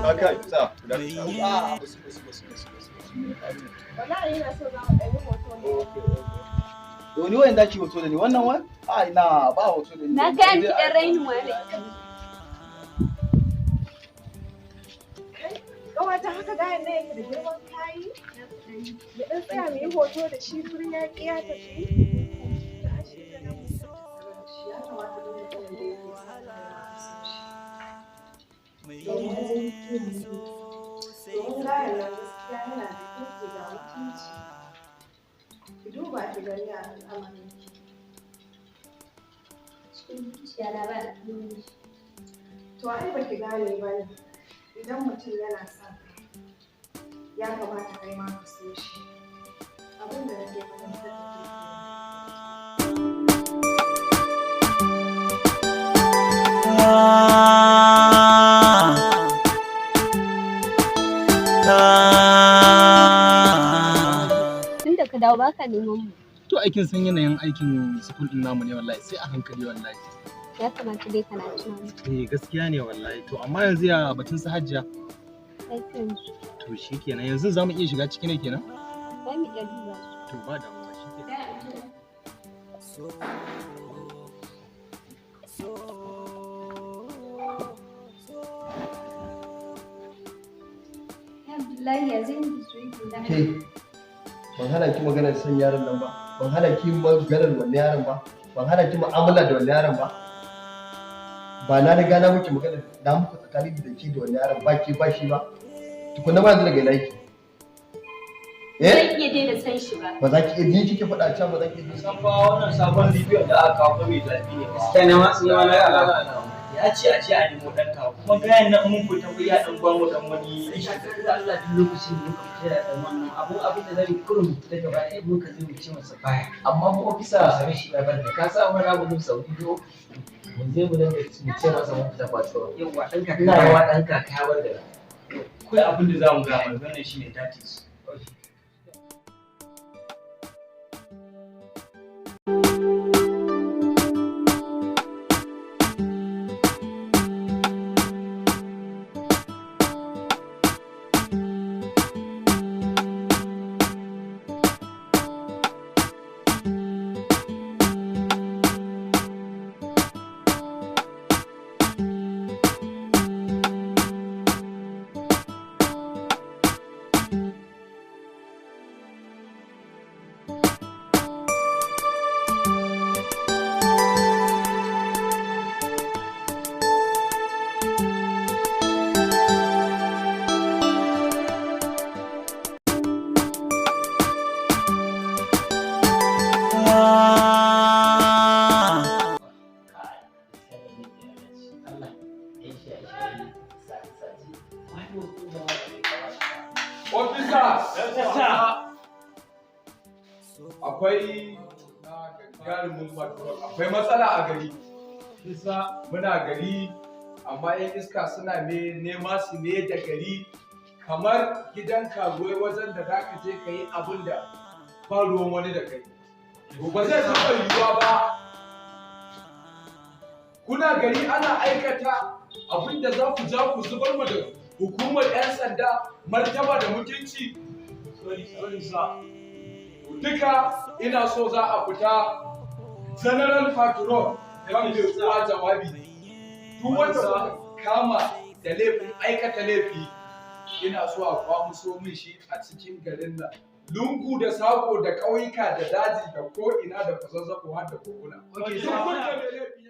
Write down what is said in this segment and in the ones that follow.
Okay, so Wallahi ina so za mu ɗan yi hoto ne. to ni wayan daki hoto da ni wannan wani? A ina ba hoto da ni. Na ga miki ɗan rainin wani. Ƙawata haka gayan na yake da girman kayi? Da ɗan tsaya mu yi hoto da shi wurin yaƙi ya tafi. Domin gayan nan gaskiya yana da kirki ga mutunci. Ki duba ki gani a al'amarin ki. Cikin zuciya na ba da to ai ba ki gane ba ne. Idan mutum yana son ya kamata kai ma ka so shi. Abin da nake fahimtar da ke Tunda ka dawo baka neman mu. To aikin san yanayin aikin sukul din namu ne wallahi sai a hankali wallahi. Ya kamata dai kana tunani. Gaskiya ne wallahi to amma yanzu ya batun su hajjiya. Aikin su. To shikenan yanzu za mu iya shiga ciki ne kenan? Za mu iya duba su. To ba damuwa shikenan. Abdullahi ya zai yi su da Ke, ban hana ki maganar son yaron nan ba, ban hana ki maganar wannan yaron ba, ban hana ki mu'amala da wannan yaron ba. Ba na riga na miki magana na muku tsakani da ke da wannan yaron ba ke ba shi ba. Tukunna ba yanzu daga ina yake. Zan iya daina san shi ba. Ba za ki iya ni kike faɗa can ba za ki iya san San ba wannan sabon bidiyon da aka kawo mai zafi ne. Gaskiya ne ma sun yi wani alama. Ya ce a ce a nemo ɗan kawo kuma gayan nan mun fita ya ɗan ba mu ɗan wani. Da Allah duk lokacin da muka fita da ɗan wannan abin da zai kurum da gaba ɗaya muka zai mu ce masa baya. Amma mu ofisa a rashi ya banda ka sa wani abu da Saudi do mun je mu dinga mu ce masa mun fita kwato. Yawwa ɗan kaka. Ina yawa ɗan kaka ya bar da. Akwai abin da za mu ga mai wannan shine tactics. Akwai galimin patrol, akwai matsala a gari. Kisa muna gari amma yan iska suna nema su ne da gari kamar gidan karuwai wajen da za ka je ka yi abin da ba ruwan wani da kai. Ba zai taɓa yiwuwa ba. Kuna gari ana aikata abin da za ku ja ku zubar mu da hukumar 'yan sanda martaba da mutunci. Duka ina so za a fita general patrol kan bai kuwa jawabi. Duk wanda kuka kama da laifin aikata laifi ina so a kwamuso min shi a cikin garin nan. Lungu da sako da ƙauyuka da daji da ko ina da kwazazzabo har da kokuna. Duk wanda mai laifi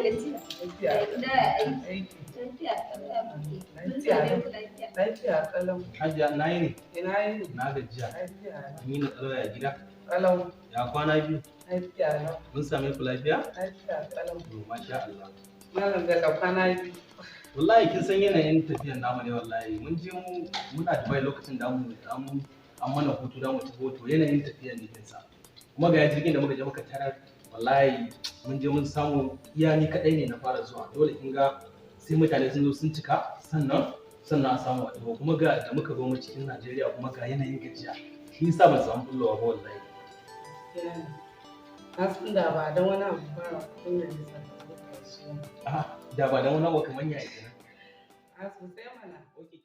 gajiya. Da aiki. Lafiya kalau muke. Mun same ku lafiya. Lafiya kalau. Hajiya na yi ne. Ina yi ne. Na gajiya. Lafiya. Amina kalau ya gida. Kalau. Ya kwana biyu. Lafiya lau. Mun same ku lafiya? Lafiya kalau. To masha Allah. Malam da kwana biyu. Wallahi kin san yanayin tafiyar namu ne wallahi. Mun je muna Dubai lokacin da an mana hutu da mu tafi hoto yanayin tafiyar ne kinsa. Kuma ga jirgin da muka je muka tarar wallahi mun je mun samu iya ni kadai ne na fara zuwa dole kin ga sai mutane sun zo sun cika sannan a samu a kuma ga da muka zo mu cikin Najeriya kuma ga yanayin gajiya shi yasa ban samu bullowa ba wallahi na san da ba don wani abu ba kun da nisa da ba don wani abu kamar ya kenan a sosai mana okay